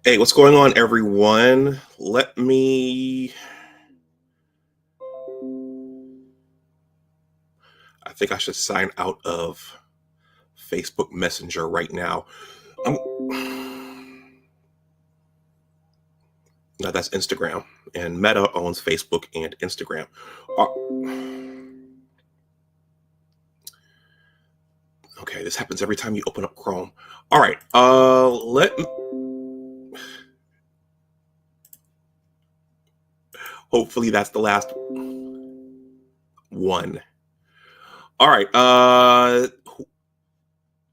Hey, what's going on, everyone? I think I should sign out of Facebook Messenger right now. No, that's Instagram. And Meta owns Facebook and Instagram. Okay, this happens every time you open up Chrome. All right, hopefully that's the last one. All right,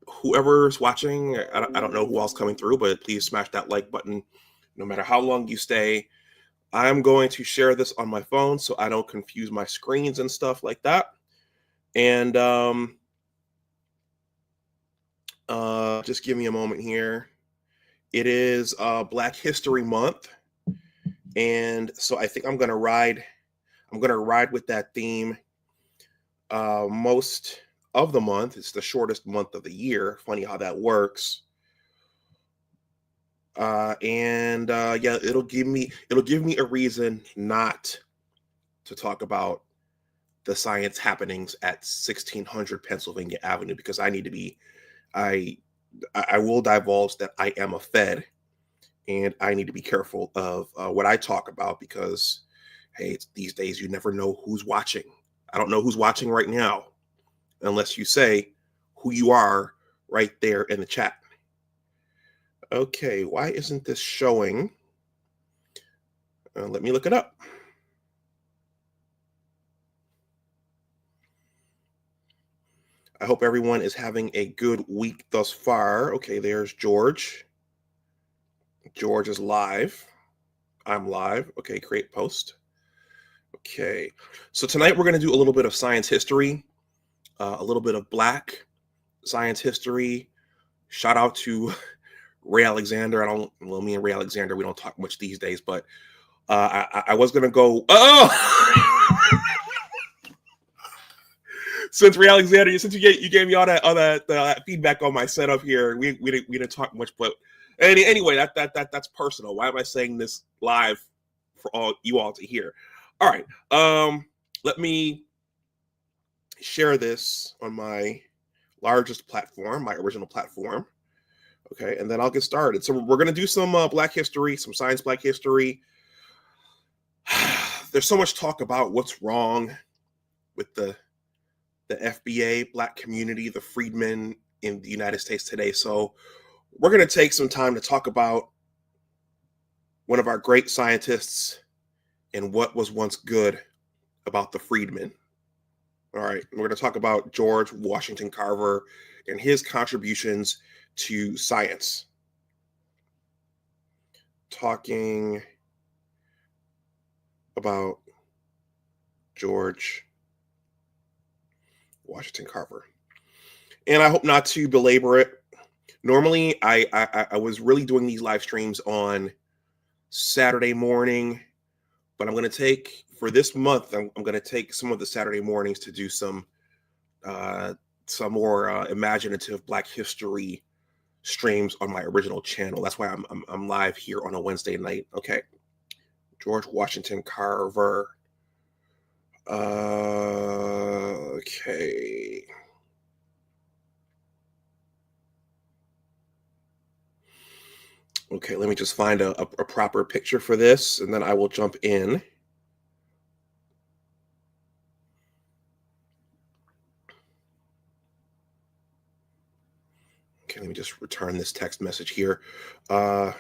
whoever's watching, I don't know who else coming through, but please smash that like button no matter how long you stay. I'm going to share this on my phone so I don't confuse my screens and stuff like that. And just give me a moment here. It is Black History Month, and so I think I'm gonna ride with that theme most of the month. It's the shortest month of the year. Funny how that works. Yeah, it'll give me a reason not to talk about the science happenings at 1600 Pennsylvania Avenue, because I will divulge that I am a Fed, and I need to be careful of what I talk about, because hey, these days you never know who's watching. I don't know who's watching right now unless you say who you are right there in the chat. Okay, why isn't this showing? Let me look it up. I hope everyone is having a good week thus far. Okay, there's George. George is live. I'm live. Okay, create post. Okay, so tonight we're going to do a little bit of science history, a little bit of Black science history. Shout out to Ray Alexander. Me and Ray Alexander, we don't talk much these days, but I was going to go, since Ray Alexander, since you gave me all that feedback on my setup here, we didn't talk much, but anyway, that's personal. Why am I saying this live for all you all to hear? All right, let me share this on my largest platform, my original platform. Okay, and then I'll get started. So we're going to do some Black history, some science Black history. There's so much talk about what's wrong with the FBA, Black community, the freedmen in the United States today. So we're going to take some time to talk about one of our great scientists and what was once good about the freedmen. All right, we're going to talk about George Washington Carver and his contributions to science. Talking about George Washington Carver. And I hope not to belabor it. Normally, I was really doing these live streams on Saturday morning, but I'm going to take, for this month, I'm going to take some of the Saturday mornings to do some more imaginative Black history streams on my original channel. That's why I'm live here on a Wednesday night. Okay, George Washington Carver. Okay. Okay, let me just find a proper picture for this, and then I will jump in. Okay, let me just return this text message here. I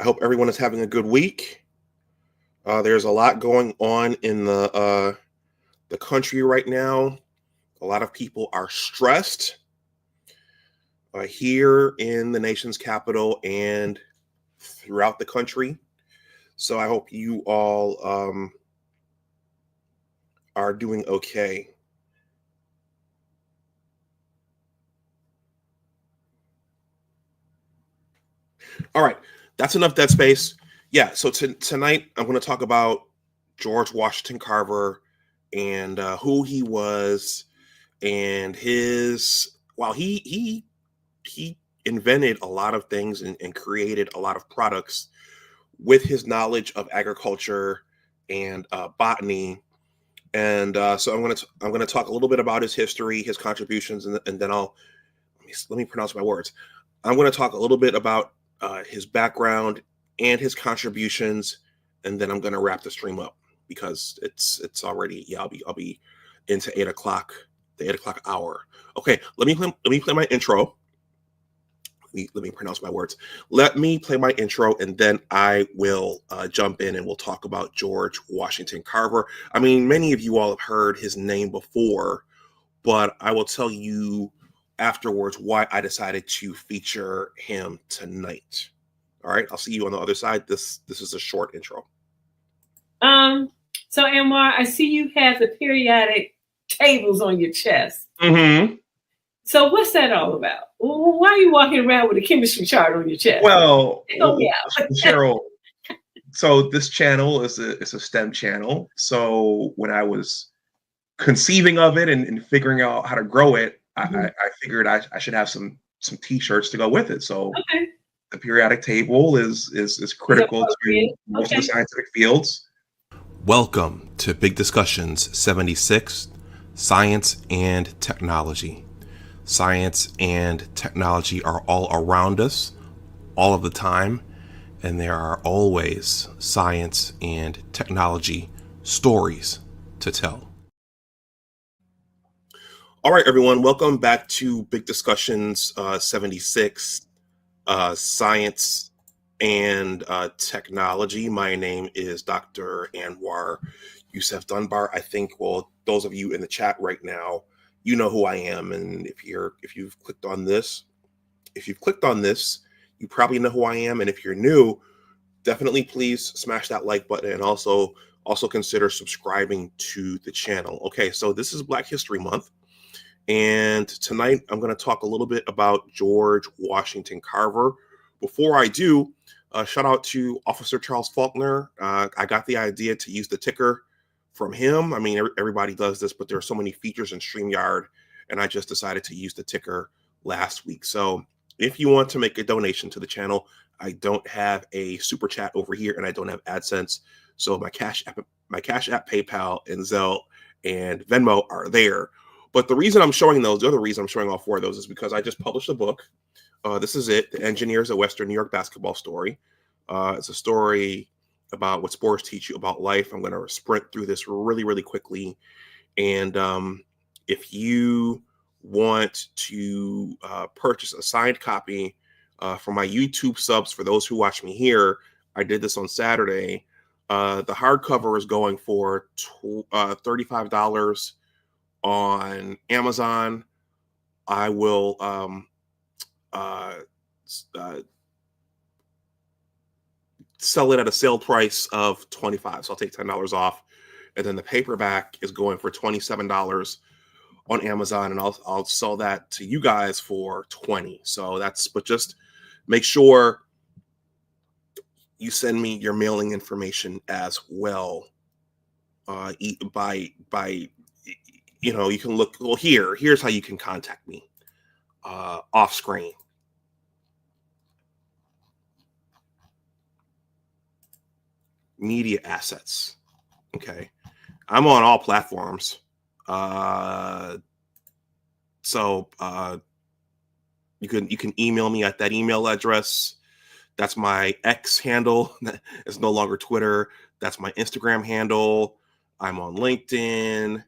hope everyone is having a good week. There's a lot going on in the country right now. A lot of people are stressed here in the nation's capital and throughout the country. So I hope you all are doing okay. All right, that's enough dead space. Yeah, so tonight I'm going to talk about George Washington Carver and who he was, and he invented a lot of things and created a lot of products with his knowledge of agriculture and botany. And so I'm gonna talk a little bit about his history, his contributions, and then let me pronounce my words. I'm going to talk a little bit about his background and his contributions, and then I'm going to wrap the stream up because it's already I'll be into 8 o'clock, the 8 o'clock hour. Okay, let me play my intro. Let me pronounce my words. Let me play my intro, and then I will jump in and we'll talk about George Washington Carver. I mean, many of you all have heard his name before, but I will tell you afterwards why I decided to feature him tonight. All right, I'll see you on the other side. This is a short intro. So Anwar, I see you have the periodic tables on your chest. Mm-hmm. So what's that all about? Why are you walking around with a chemistry chart on your chest? Well, Cheryl, so this channel is a STEM channel. So when I was conceiving of it and figuring out how to grow it, I figured I should have some t-shirts to go with it. So the periodic table is critical to most of the scientific fields. Welcome to Big Discussions 76, Science and Technology. Science and technology are all around us all of the time, and there are always science and technology stories to tell. All right, everyone, welcome back to Big Discussions 76, Science and Technology. My name is Dr. Anwar Youssef Dunbar. I think, well, those of you in the chat right now, you know who I am, and if you've clicked on this, you probably know who I am. And if you're new, definitely please smash that like button and also consider subscribing to the channel. Okay, so this is Black History Month. And tonight, I'm going to talk a little bit about George Washington Carver. Before I do, shout out to Officer Charles Faulkner. I got the idea to use the ticker from him. I mean, everybody does this, but there are so many features in StreamYard, and I just decided to use the ticker last week. So if you want to make a donation to the channel, I don't have a super chat over here, and I don't have AdSense. So my Cash App, PayPal, and Zelle, and Venmo are there. But the reason I'm showing those, the other reason I'm showing all four of those is because I just published a book. This is it, The Engineers of Western New York Basketball Story. It's a story about what sports teach you about life. I'm going to sprint through this really, really quickly. And if you want to purchase a signed copy for my YouTube subs, for those who watch me here, I did this on Saturday. The hardcover is going for $35 on Amazon. I will sell it at a sale price of $25, so I'll take $10 off. And then the paperback is going for $27 on Amazon, and I'll sell that to you guys for $20. So but just make sure you send me your mailing information as well. You can look, well, here's how you can contact me off screen. Media assets. Okay. I'm on all platforms. So you can email me at that email address. That's my X handle. It's no longer Twitter. That's my Instagram handle. I'm on LinkedIn.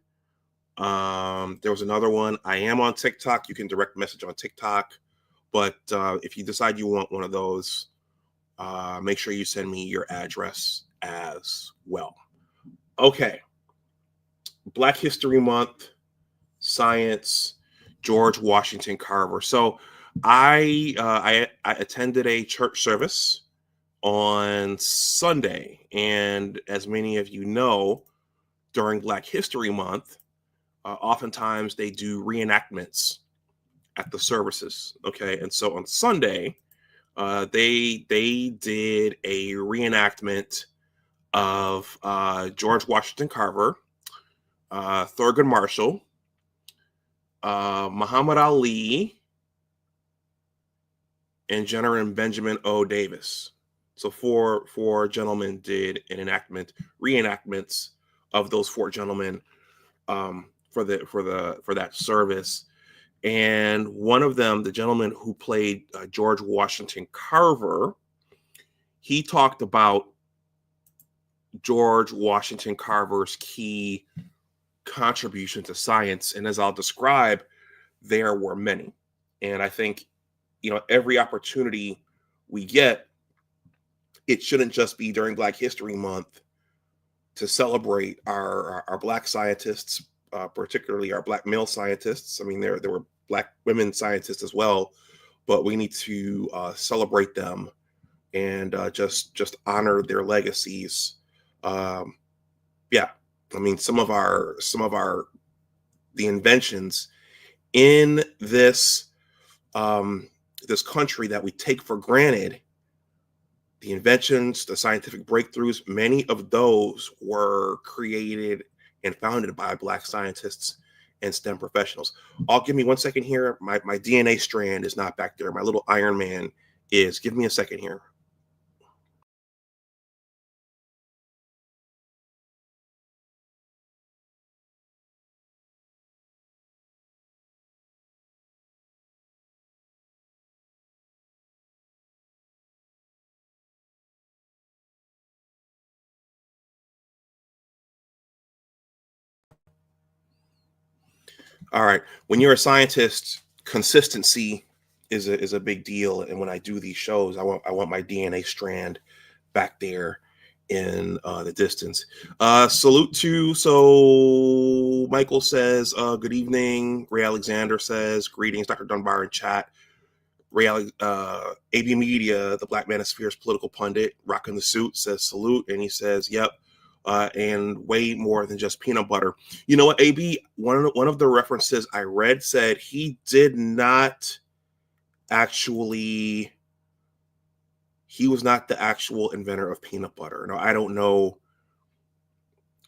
There was another one. I am on TikTok. You can direct message on TikTok. But if you decide you want one of those, make sure you send me your address as well. Okay. Black History Month, science, George Washington Carver. So I attended a church service on Sunday, and as many of you know, during Black History Month, oftentimes they do reenactments at the services. Okay, and so on Sunday, they did a reenactment of George Washington Carver. Thurgood Marshall, Muhammad Ali, and General Benjamin O. Davis. So four gentlemen did reenactments of those four gentlemen for that service. And one of them, the gentleman who played George Washington Carver, he talked about George Washington Carver's key contribution to science. And as I'll describe, there were many. And I think, every opportunity we get, it shouldn't just be during Black History Month to celebrate our Black scientists, particularly our Black male scientists. I mean, there were Black women scientists as well, but we need to celebrate them and just honor their legacies. Yeah, I mean, some of the inventions in this this country that we take for granted, the inventions, the scientific breakthroughs, many of those were created and founded by Black scientists and STEM professionals. Give me 1 second here. My DNA strand is not back there. My little Iron Man is. Give me a second here. All right. When you're a scientist, consistency is a big deal. And when I do these shows, I want my DNA strand back there in the distance. Salute to, so Michael says, good evening. Ray Alexander says, greetings, Dr. Dunbar in chat. Ray, AB Media, the Black Manosphere's political pundit, rocking the suit, says salute. And he says, yep. And way more than just peanut butter. You know what, AB? One of the references I read said he did not actually. He was not the actual inventor of peanut butter. No, I don't know.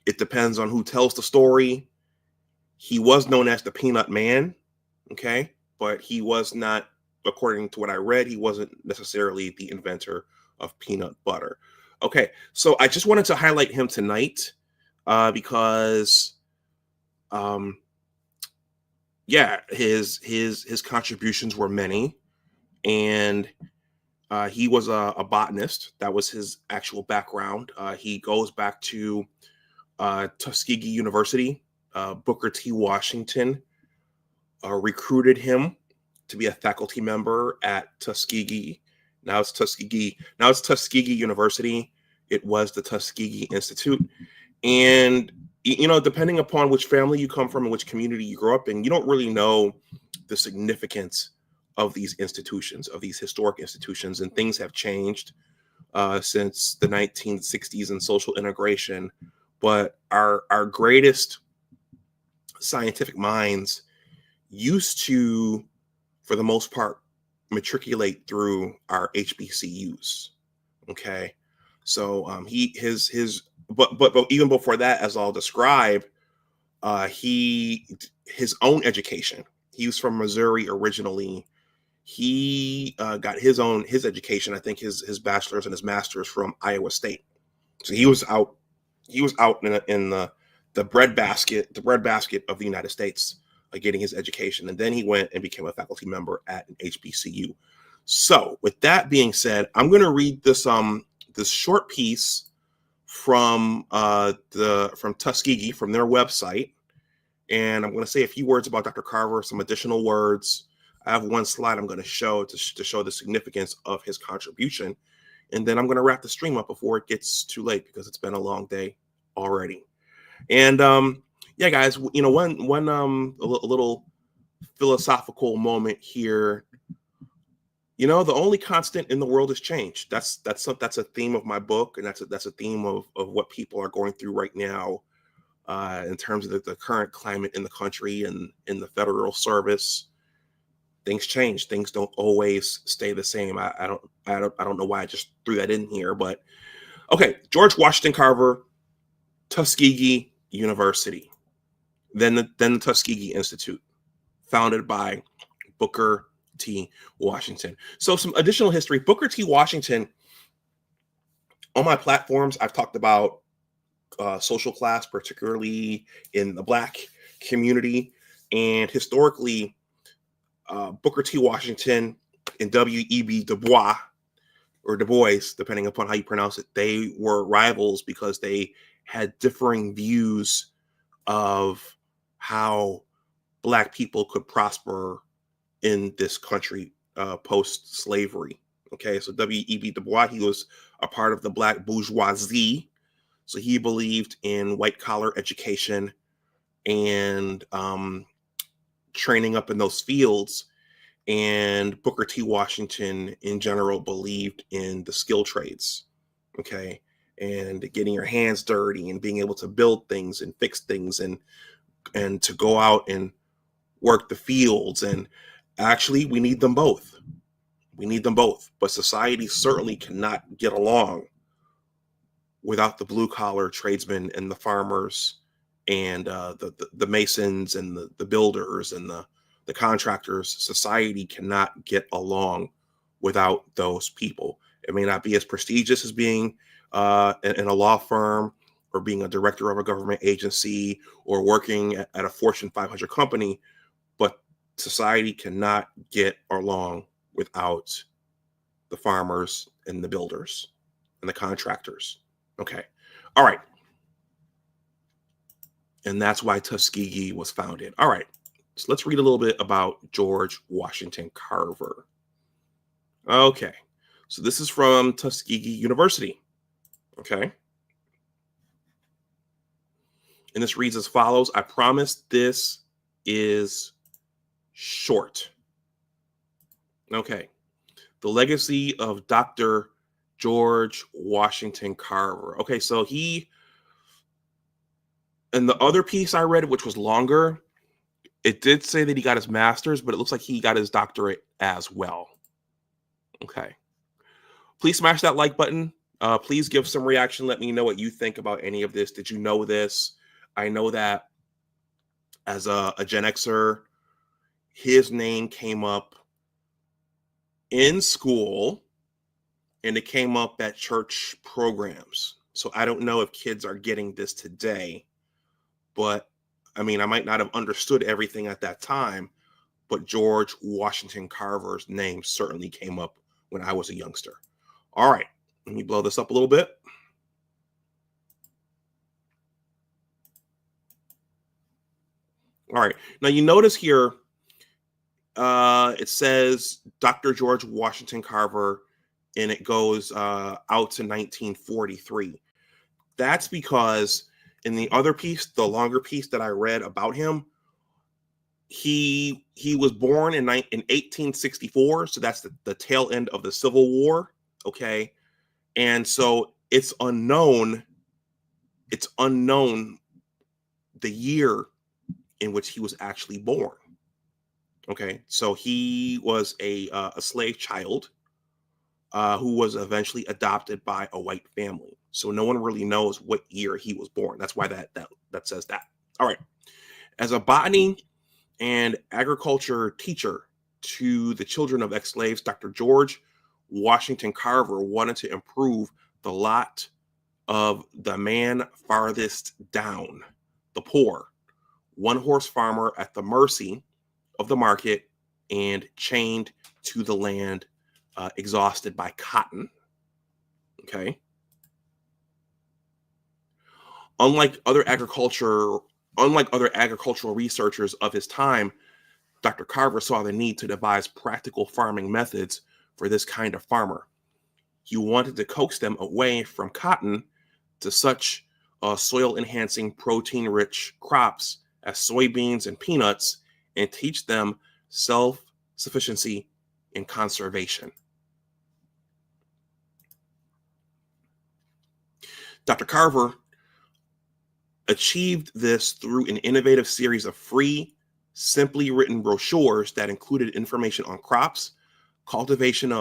It depends on who tells the story. He was known as the Peanut Man, okay, but he was not. According to what I read, he wasn't necessarily the inventor of peanut butter. Okay, so I just wanted to highlight him tonight because, his contributions were many, and he was a botanist. That was his actual background. He goes back to Tuskegee University. Booker T. Washington recruited him to be a faculty member at Tuskegee. Now it's Tuskegee University. It was the Tuskegee Institute. And, depending upon which family you come from and which community you grow up in, you don't really know the significance of these institutions, of these historic institutions. And things have changed since the 1960s and social integration. But our greatest scientific minds used to, for the most part, matriculate through our HBCUs. Okay, so but even before that, as I'll describe, his own education. He was from Missouri originally. He got his education. I think his bachelor's and his master's from Iowa State. So he was out in the breadbasket of the United States, getting his education, and then he went and became a faculty member at an HBCU. So, with that being said, I'm going to read this short piece from Tuskegee, from their website, and I'm going to say a few words about Dr. Carver, some additional words. I have one slide I'm going to show to show the significance of his contribution, and then I'm going to wrap the stream up before it gets too late because it's been a long day already. And yeah, guys, a little philosophical moment here. The only constant in the world is change. That's a theme of my book, and that's a theme of what people are going through right now in terms of the current climate in the country and in the federal service. Things change. Things don't always stay the same. I don't know why I just threw that in here, but okay. George Washington Carver, Tuskegee University. Then the Tuskegee Institute, founded by Booker T. Washington. So some additional history. Booker T. Washington, on my platforms, I've talked about social class, particularly in the Black community. And historically, Booker T. Washington and W.E.B. Du Bois, or Du Bois, depending upon how you pronounce it, they were rivals because they had differing views of how Black people could prosper in this country post-slavery. Okay, so W.E.B. Du Bois, he was a part of the Black bourgeoisie. So he believed in white-collar education and training up in those fields. And Booker T. Washington, in general, believed in the skill trades, okay, and getting your hands dirty and being able to build things and fix things and to go out and work the fields. And actually, we need them both. We need them both. But society certainly cannot get along without the blue-collar tradesmen and the farmers and the masons and the builders and the contractors. Society cannot get along without those people. It may not be as prestigious as being in a law firm or being a director of a government agency or working at a Fortune 500 company, but society cannot get along without the farmers and the builders and the contractors. Okay. All right. And that's why Tuskegee was founded. All right. So let's read a little bit about George Washington Carver. Okay. So this is from Tuskegee University. Okay. And this reads as follows. I promise this is short. Okay. The legacy of Dr. George Washington Carver. Okay, so he, and the other piece I read, which was longer, it did say that he got his master's, but it looks like he got his doctorate as well. Okay. Please smash that like button. Please give some reaction. Let me know what you think about any of this. Did you know this? I know that as a Gen Xer, his name came up in school and it came up at church programs. So I don't know if kids are getting this today, but I mean, I might not have understood everything at that time, but George Washington Carver's name certainly came up when I was a youngster. All right, let me blow this up a little bit. All right, now you notice here, it says Dr. George Washington Carver, and it goes out to 1943. That's because in the other piece, the longer piece that I read about him, he was born in 1864, so that's the tail end of the Civil War, okay? And so it's unknown the year in which he was actually born. Okay, so he was a slave child who was eventually adopted by a white family. So no one really knows what year he was born. That's why that says that. All right. As a botany and agriculture teacher to the children of ex-slaves, Dr. George Washington Carver wanted to improve the lot of the man farthest down, the poor, one-horse farmer at the mercy of the market and chained to the land, exhausted by cotton. Okay. Unlike other agricultural researchers of his time, Dr. Carver saw the need to devise practical farming methods for this kind of farmer. He wanted to coax them away from cotton to such soil-enhancing, protein-rich crops as soybeans and peanuts, and teach them self-sufficiency and conservation. Dr. Carver achieved this through an innovative series of free, simply written brochures that included information on crops, cultivation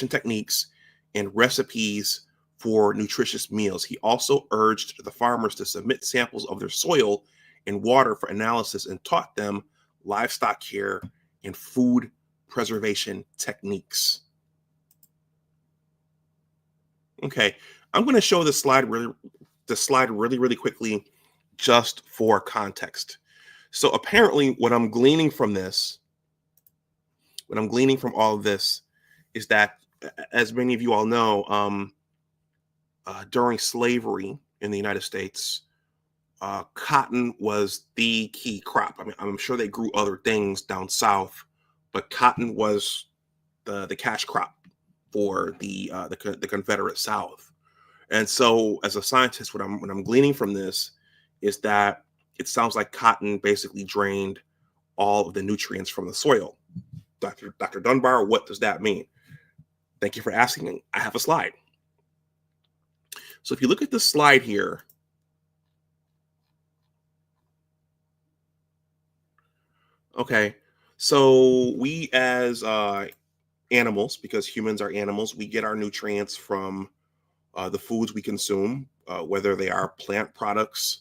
techniques, and recipes for nutritious meals. He also urged the farmers to submit samples of their soil and water for analysis and taught them livestock care and food preservation techniques. Okay, I'm going to show this slide really quickly just for context. So apparently what I'm gleaning from all of this is that, as many of you all know, during slavery in the United States, cotton was the key crop. I mean, I'm sure they grew other things down south, but cotton was the cash crop for the Confederate South. And so, as a scientist, what I'm gleaning from this is that it sounds like cotton basically drained all of the nutrients from the soil. Dr. Dunbar, what does that mean? Thank you for asking. I have a slide. So if you look at this slide here, okay, so we as animals, because humans are animals, we get our nutrients from the foods we consume, whether they are plant products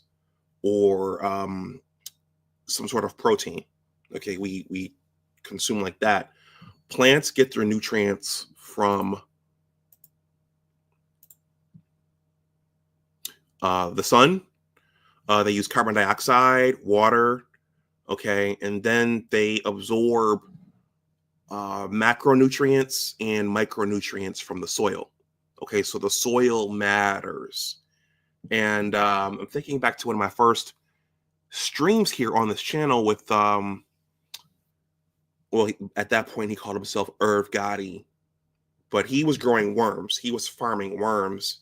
or some sort of protein. Okay, we consume like that. Plants get their nutrients from the sun. They use carbon dioxide, water, okay, and then they absorb macronutrients and micronutrients from the soil. Okay, so the soil matters. And I'm thinking back to one of my first streams here on this channel with, at that point he called himself Irv Gotti, but he was growing worms. He was farming worms.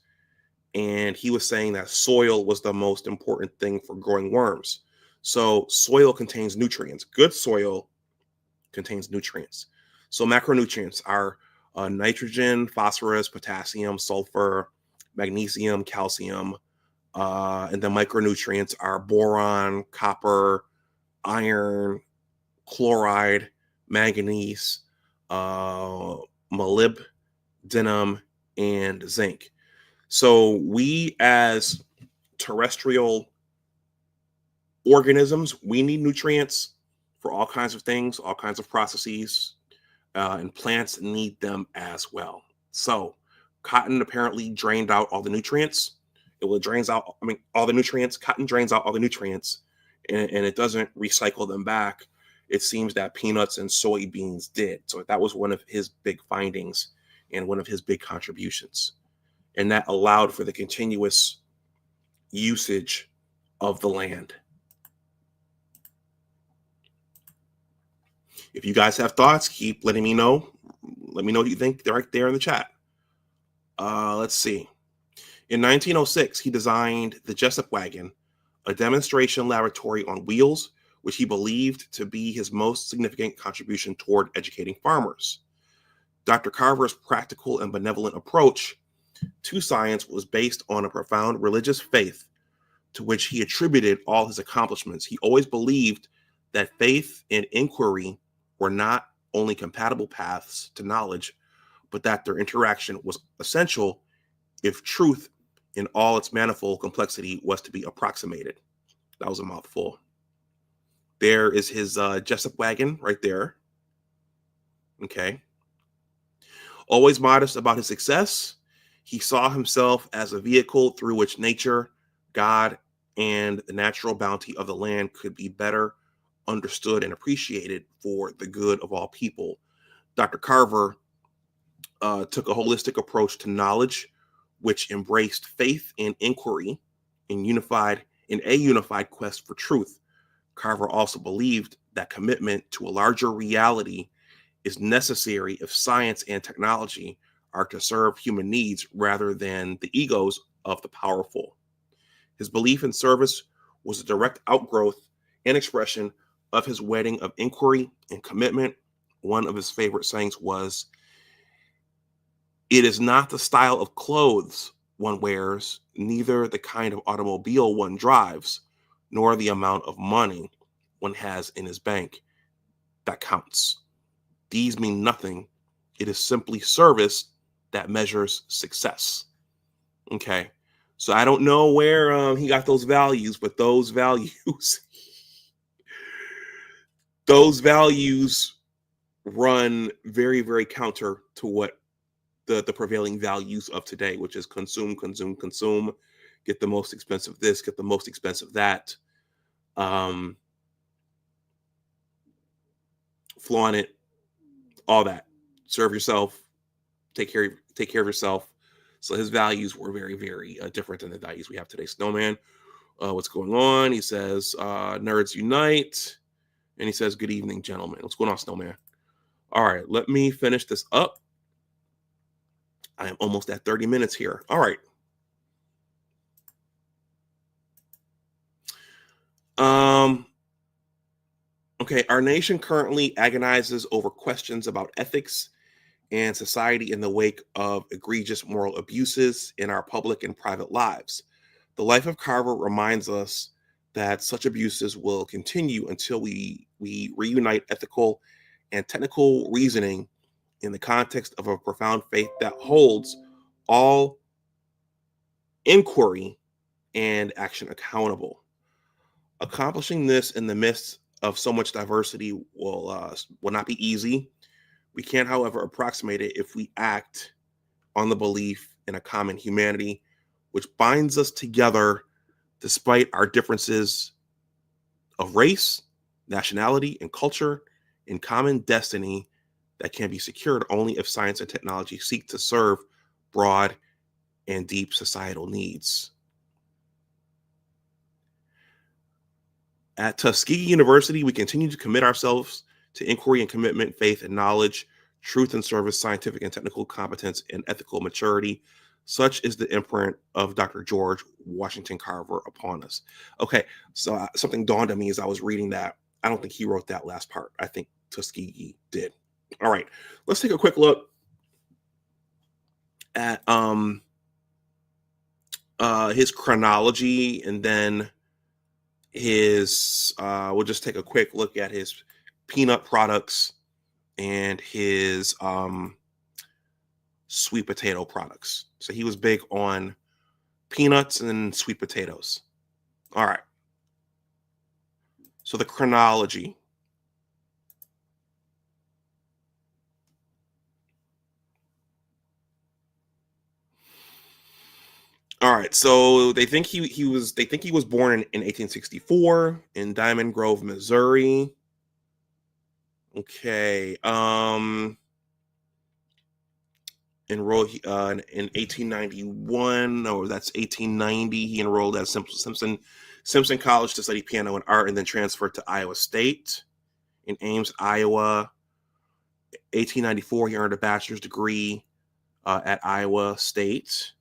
And he was saying that soil was the most important thing for growing worms. So soil contains nutrients. Good soil contains nutrients. So macronutrients are nitrogen, phosphorus, potassium, sulfur, magnesium, calcium. And the micronutrients are boron, copper, iron, chloride, manganese, molybdenum, and zinc. So we as terrestrial organisms, we need nutrients for all kinds of things, all kinds of processes, and plants need them as well. So cotton apparently drained out all the nutrients. Drains out, all the nutrients. Cotton drains out all the nutrients, and it doesn't recycle them back. It seems that peanuts and soybeans did. So that was one of his big findings and one of his big contributions. And that allowed for the continuous usage of the land. If you guys have thoughts, keep letting me know. Let me know what you think. They're right there in the chat. Let's see. In 1906, he designed the Jessup wagon, a demonstration laboratory on wheels, which he believed to be his most significant contribution toward educating farmers. Dr. Carver's practical and benevolent approach to science was based on a profound religious faith to which he attributed all his accomplishments. He always believed that faith and inquiry were not only compatible paths to knowledge, but that their interaction was essential if truth in all its manifold complexity was to be approximated. That was a mouthful. There is his Jessup wagon right there. Okay. Always modest about his success, he saw himself as a vehicle through which nature, God, and the natural bounty of the land could be better understood and appreciated for the good of all people. Dr. Carver took a holistic approach to knowledge, which embraced faith and inquiry in a unified quest for truth. Carver also believed that commitment to a larger reality is necessary if science and technology are to serve human needs rather than the egos of the powerful. His belief in service was a direct outgrowth and expression of his wedding of inquiry and commitment. One of his favorite sayings was, "It is not the style of clothes one wears, neither the kind of automobile one drives, nor the amount of money one has in his bank that counts. These mean nothing. It is simply service that measures success." Okay, so I don't know where he got those values, but those values those values run very, very counter to what the prevailing values of today, which is consume, consume, consume, get the most expensive this, get the most expensive that, flaunt it, all that. Serve yourself, take care of yourself. So his values were very, very different than the values we have today. Snowman, what's going on? He says, nerds unite. And he says, good evening, gentlemen. What's going on, Snowman? All right, let me finish this up. I am almost at 30 minutes here. All right. Okay, our nation currently agonizes over questions about ethics and society in the wake of egregious moral abuses in our public and private lives. The life of Carver reminds us that such abuses will continue until we reunite ethical and technical reasoning in the context of a profound faith that holds all inquiry and action accountable. Accomplishing this in the midst of so much diversity will not be easy. We can, however, approximate it if we act on the belief in a common humanity, which binds us together despite our differences of race, nationality, and culture, in common destiny that can be secured only if science and technology seek to serve broad and deep societal needs. At Tuskegee University, we continue to commit ourselves to inquiry and commitment, faith and knowledge, truth and service, scientific and technical competence, and ethical maturity. Such is the imprint of Dr. George Washington Carver upon us. Okay, so something dawned on me as I was reading that. I don't think he wrote that last part. I think Tuskegee did. All right, let's take a quick look at his chronology, and then his we'll just take a quick look at his peanut products and his sweet potato products. So he was big on peanuts and sweet potatoes. All right. So the chronology. All right. So they think he was born in 1864 in Diamond Grove, Missouri. Okay. Enrolled in 1891, or that's 1890. He enrolled at Simpson College to study piano and art, and then transferred to Iowa State in Ames, Iowa. 1894, he earned a bachelor's degree at Iowa State.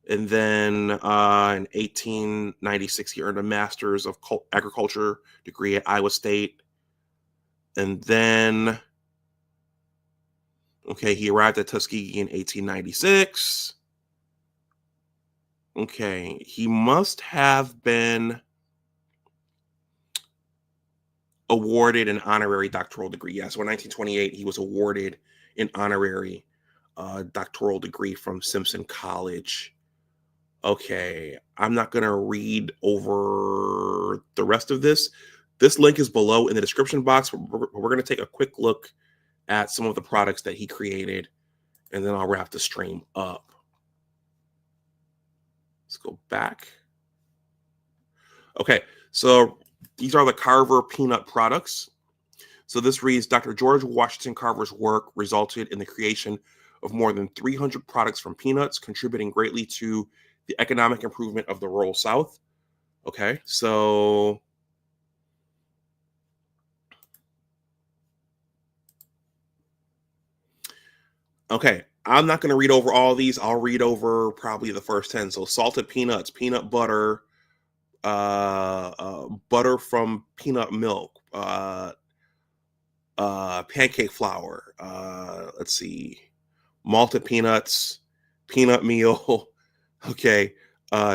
And then in 1896, he earned a master's of agriculture degree at Iowa State. And then, okay, he arrived at Tuskegee in 1896. Okay, he must have been awarded an honorary doctoral degree. Yes, so in 1928, he was awarded an honorary doctoral degree from Simpson College. Okay, I'm not going to read over the rest of this. This link is below in the description box. We're going to take a quick look at some of the products that he created, and then I'll wrap the stream up. Let's go back. Okay, so these are the Carver peanut products. So this reads, Dr. George Washington Carver's work resulted in the creation of more than 300 products from peanuts, contributing greatly to the economic improvement of the rural South. Okay, so okay, I'm not going to read over all these. I'll read over probably the first 10. So salted peanuts, peanut butter, butter from peanut milk, pancake flour, let's see, malted peanuts, peanut meal, okay,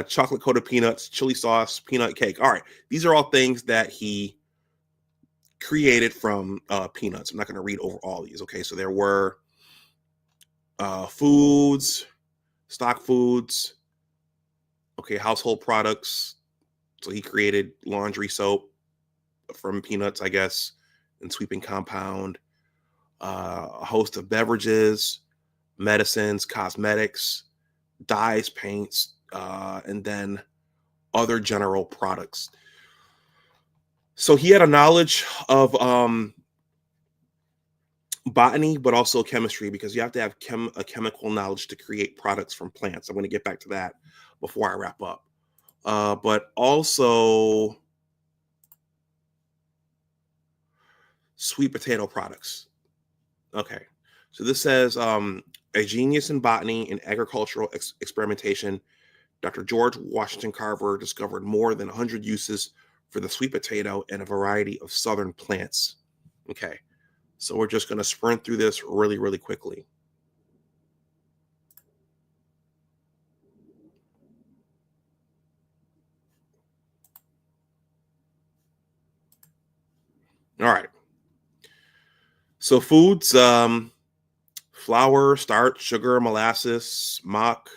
chocolate coated peanuts, chili sauce, peanut cake. All right, these are all things that he created from peanuts. I'm not going to read over all these. Okay, so there were foods, stock foods, okay, household products. So he created laundry soap from peanuts, I guess. and sweeping compound, a host of beverages, medicines, cosmetics, dyes, paints, and then other general products. So he had a knowledge of botany, but also chemistry, because you have to have a chemical knowledge to create products from plants. I'm going to get back to that before I wrap up. But also sweet potato products. Okay. So this says a genius in botany and agricultural experimentation, Dr. George Washington Carver discovered more than 100 uses for the sweet potato and a variety of southern plants. Okay. So we're just going to sprint through this really, really quickly. All right. So foods, flour, starch, sugar, molasses, mock,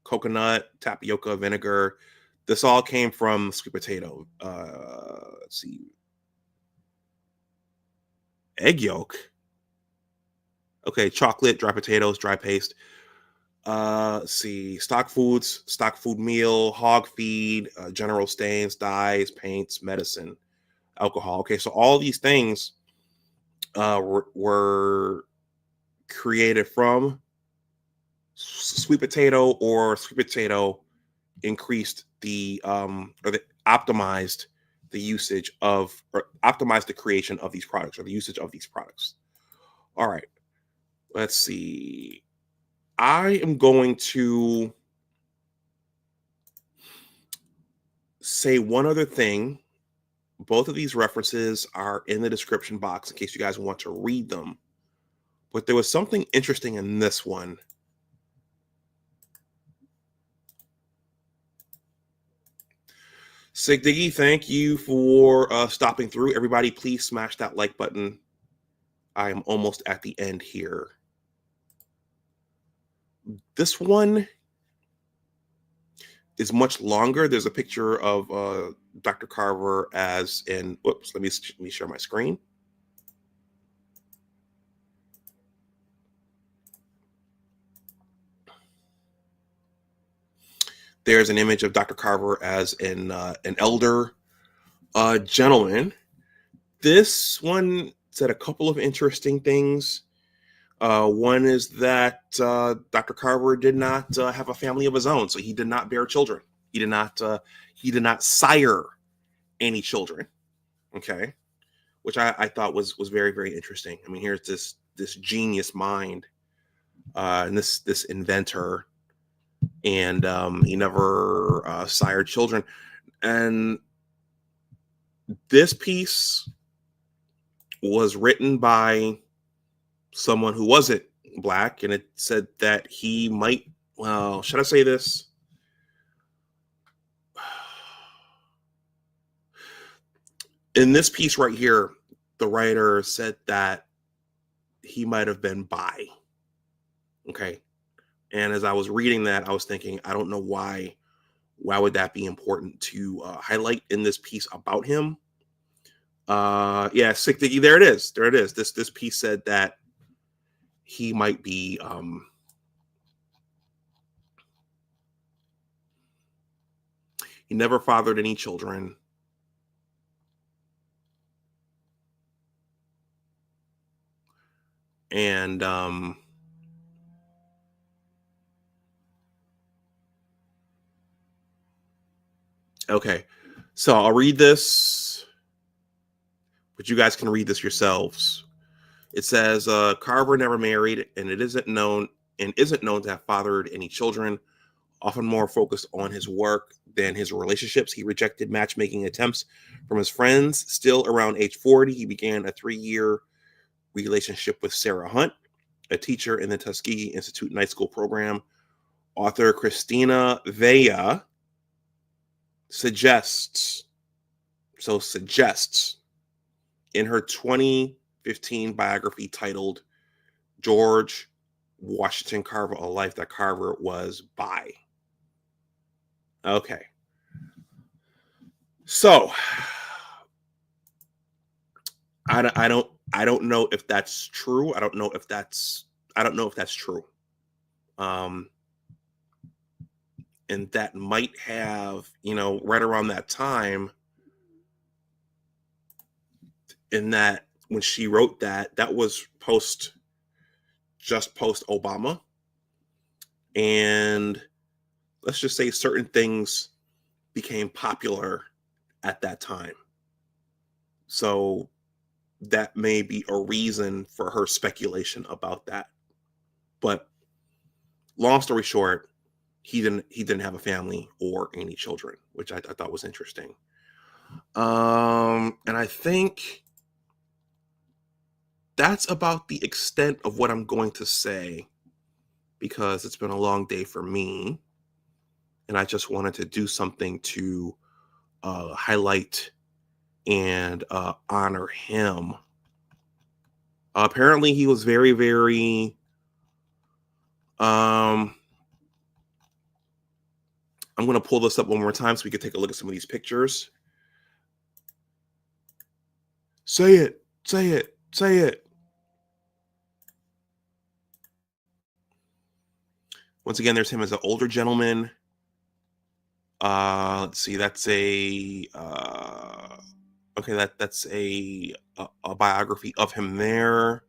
coconut, tapioca, vinegar. This all came from sweet potato. Let's see. Egg yolk. Okay, chocolate, dry potatoes, dry paste. Let's see. Stock foods, stock food meal, hog feed, general stains, dyes, paints, medicine, alcohol. Okay, so all these things were created from sweet potato, or sweet potato increased the or the optimized the usage of, or optimized the creation of these products, or the usage of these products. All right, let's see. I am going to say one other thing. Both of these references are in the description box in case you guys want to read them. But there was something interesting in this one. Sig Diggy, thank you for stopping through. Everybody, please smash that like button. I am almost at the end here. This one is much longer. There's a picture of Dr. Carver as in, whoops, let me share my screen. There's an image of Dr. Carver as an elder gentleman. This one said a couple of interesting things. One is that Dr. Carver did not have a family of his own, so he did not bear children. He did not sire any children. Okay, which I thought was very, very interesting. I mean, here's this genius mind, and this inventor, and he never sired children. And this piece was written by someone who wasn't Black, and it said that he might, well, should I say this? In this piece right here, the writer said that he might have been bi. Okay. And as I was reading that, I was thinking, I don't know why would that be important to highlight in this piece about him? Yeah, Sick Diggy, there it is. There it is. This piece said that he might be he never fathered any children. And okay, so I'll read this, but you guys can read this yourselves. It says Carver never married, and it isn't known to have fathered any children. Often more focused on his work than his relationships. He rejected matchmaking attempts from his friends. Still around age 40, he began a 3-year relationship with Sarah Hunt, a teacher in the Tuskegee Institute Night School program. Author Christina Vea suggests in her 2015 biography titled George Washington Carver, A Life, that Carver was bi. Okay. So I don't I don't know if that's true. I don't know if that's true. And that might have, right around that time, in that when she wrote that was just post Obama. And let's just say certain things became popular at that time. So that may be a reason for her speculation about that. But long story short, he didn't have a family or any children, which I thought was interesting. And I think that's about the extent of what I'm going to say, because it's been a long day for me, and I just wanted to do something to highlight and honor him. Apparently, he was very, very. I'm going to pull this up one more time so we can take a look at some of these pictures. Say it, say it, say it. Once again, there's him as an older gentleman. Let's see, that's a that's a biography of him there.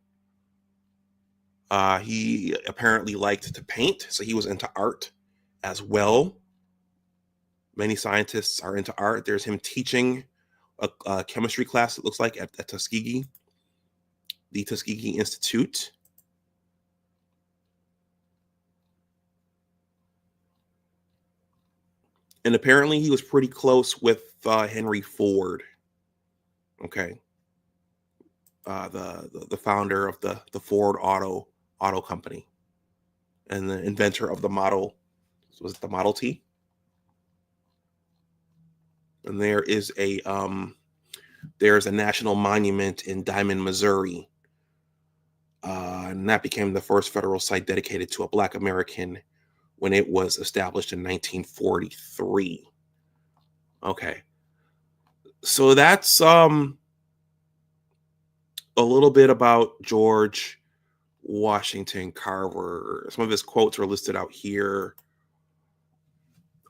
He apparently liked to paint, so he was into art as well. Many scientists are into art. There's him teaching a chemistry class, it looks like, at Tuskegee, the Tuskegee Institute. And apparently he was pretty close with Henry Ford. Okay. The founder of the Ford Auto Company, and the inventor of the Model, was it the Model T? And there's a national monument in Diamond, Missouri. And that became the first federal site dedicated to a Black American when it was established in 1943. Okay. So that's a little bit about George Washington Carver. Some of his quotes are listed out here.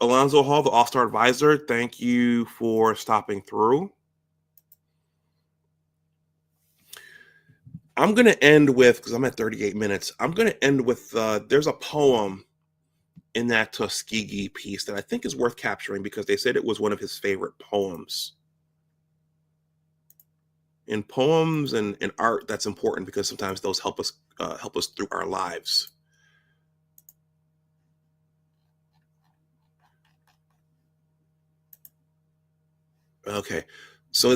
Alonzo Hall, the All-Star Advisor, thank you for stopping through. I'm going to end with, because I'm at 38 minutes, I'm going to end with, there's a poem in that Tuskegee piece that I think is worth capturing, because they said it was one of his favorite poems. In poems and art, that's important, because sometimes those help us through our lives. Okay, so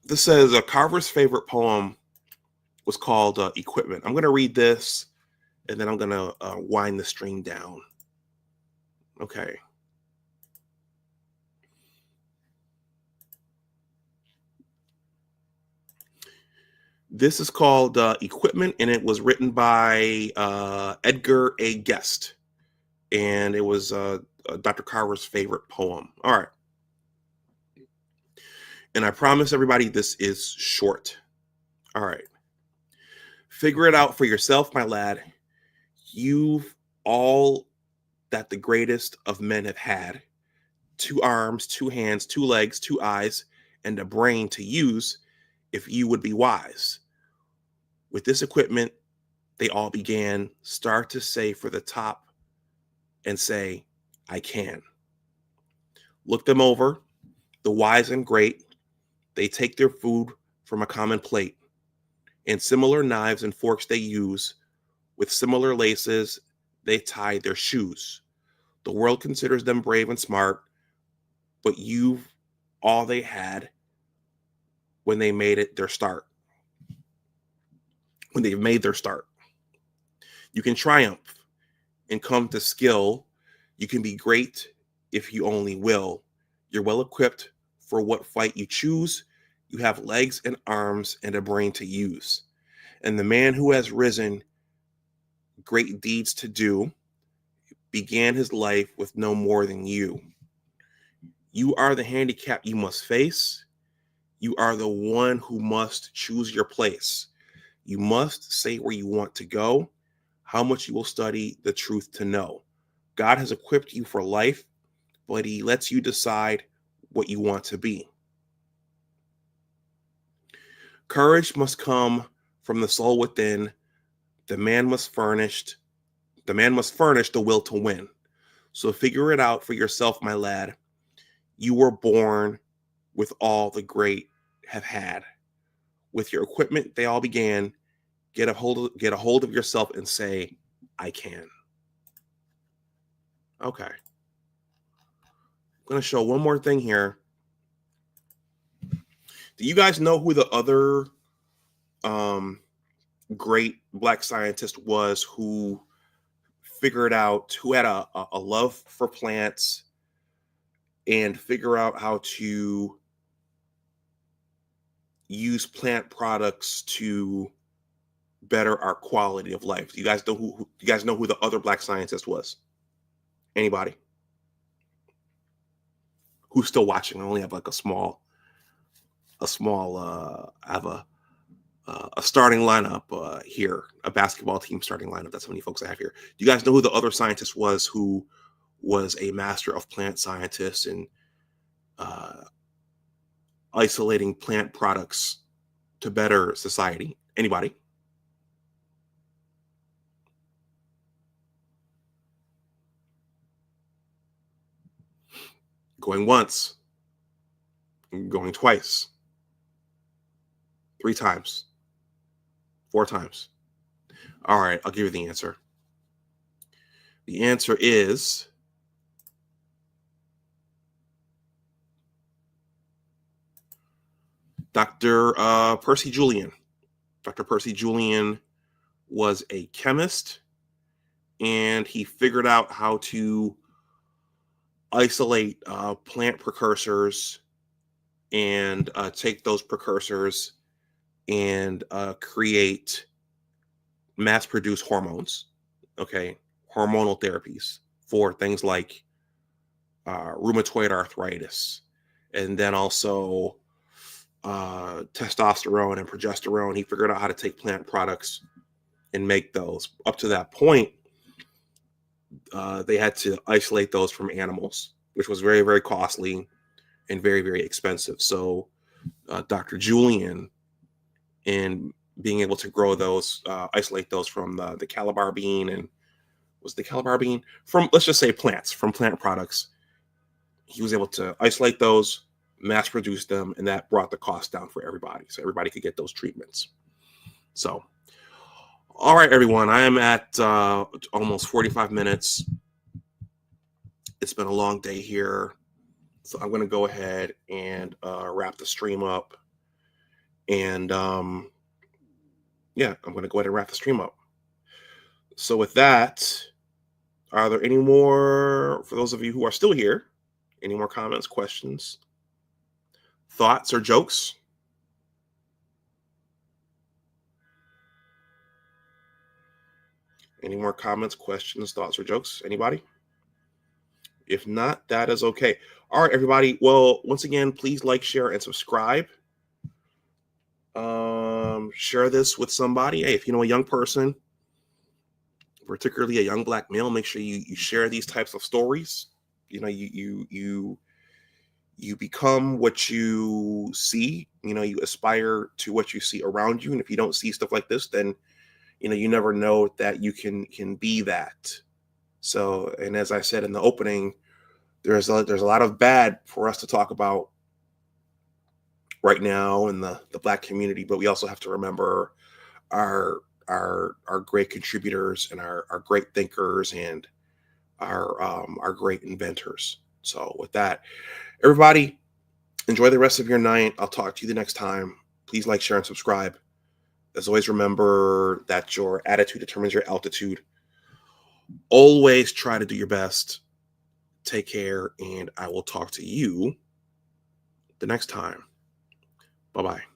this says Carver's favorite poem was called Equipment. I'm going to read this, and then I'm going to wind the stream down. Okay. This is called Equipment, and it was written by Edgar A. Guest, and it was Dr. Carver's favorite poem. All right. And I promise everybody this is short. All right. Figure it out for yourself, my lad. You've all that the greatest of men have had. 2 arms, 2 hands, 2 legs, 2 eyes, and a brain to use if you would be wise. With this equipment, they all began, start to say for the top and say, I can. Look them over, the wise and great. They take their food from a common plate. And similar knives and forks they use. With similar laces, they tie their shoes. The world considers them brave and smart, but you've all they had when they made it their start. When they've made their start. You can triumph and come to skill. You can be great if you only will. You're well equipped for what fight you choose. You have legs and arms and a brain to use. And the man who has risen great deeds to do began his life with no more than you. You are the handicap you must face. You are the one who must choose your place. You must say where you want to go, how much you will study the truth to know. God has equipped you for life, but he lets you decide what you want to be. Courage must come from the soul within. The man must furnish the will to win. So figure it out for yourself, my lad. You were born with all the great have had. With your equipment, they all began. Get a hold of yourself and say, I can. Okay. I'm going to show one more thing here. Do you guys know who the other great Black scientist was who figured out, who had a love for plants and figure out how to use plant products to better our quality of life? Do you guys know who the other Black scientist was? Anybody? Who's still watching? I only have like a small I have a starting lineup here, a basketball team starting lineup. That's how many folks I have here. Do you guys know who the other scientist was who was a master of plant scientists and isolating plant products to better society? Anybody? Going once, going twice, 3 times, 4 times. All right, I'll give you the answer. The answer is Dr. Percy Julian. Dr. Percy Julian was a chemist, and he figured out how to isolate plant precursors and take those precursors and create mass-produced hormones, okay, hormonal therapies for things like rheumatoid arthritis, and then also testosterone and progesterone. He figured out how to take plant products and make those. Up to that point, they had to isolate those from animals, which was very, very costly and very, very expensive. So Dr. Julian, in being able to grow those, isolate those from the calabar bean, and was the calabar bean from, let's just say, plants, from plant products, he was able to isolate those, mass produce them, and that brought the cost down for everybody. So everybody could get those treatments. So, all right, everyone, I am at almost 45 minutes. It's been a long day here. So I'm going to go ahead and wrap the stream up. And yeah, I'm going to go ahead and wrap the stream up. So with that, are there any more, for those of you who are still here, any more comments, questions, thoughts, or jokes? Any more comments, questions, thoughts, or jokes? Anybody? If not, that is okay. All right, everybody. Well, once again, please like, share, and subscribe. Share this with somebody. Hey, if you know a young person, particularly a young Black male, make sure you share these types of stories. You know, you become what you see. You know, you aspire to what you see around you. And if you don't see stuff like this, then you never know that you can be that. So, and as I said in the opening, there's a lot of bad for us to talk about right now in the Black community, but we also have to remember our great contributors and our great thinkers and our great inventors. So with that, everybody, enjoy the rest of your night. I'll talk to you the next time. Please like, share, and subscribe. As always, remember that your attitude determines your altitude. Always try to do your best. Take care, and I will talk to you the next time. Bye-bye.